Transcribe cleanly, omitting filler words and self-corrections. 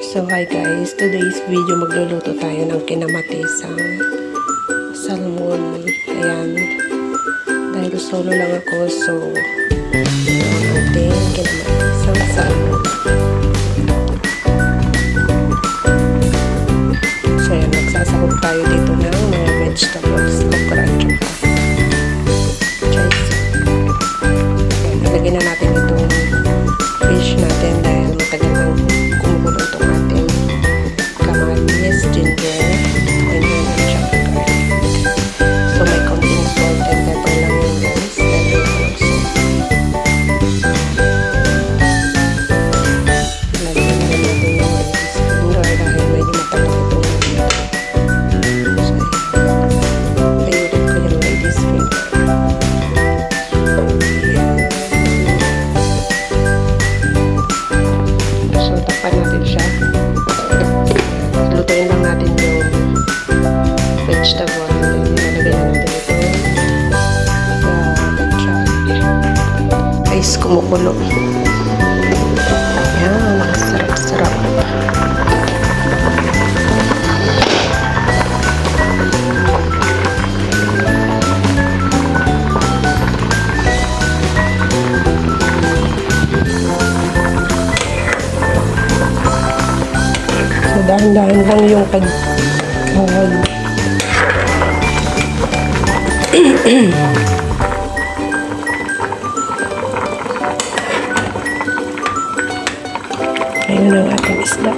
So hi guys, today's video magluluto tayo ng kinamatisang salmon. Ayan, dahil solo lang ako, so ito ang ating kinamatisang salmon. So ayan, magsasahog tayo dito ng mga vegetables, okra at chives. Ayan, nalagyan na natin itong fish natin dahil matagal nang kumukulo itong ating kamatis, ginger, onion at saka garlic. So may konting salt and pepper lang yun guys. Then also lagyan na rin natin yung rice finger dahil medyo matagal itong lagyan. So ayan, favorite ko yung ladies finger. So, takpan natin siya. Lutuin lang natin yung vegetable. And then, ilalagay na natin ito sa rice kumukulo. Ayan, nakasarap-sarap. So, dahan-dahan lang yung pag-hawag. Ayun ang ating isda.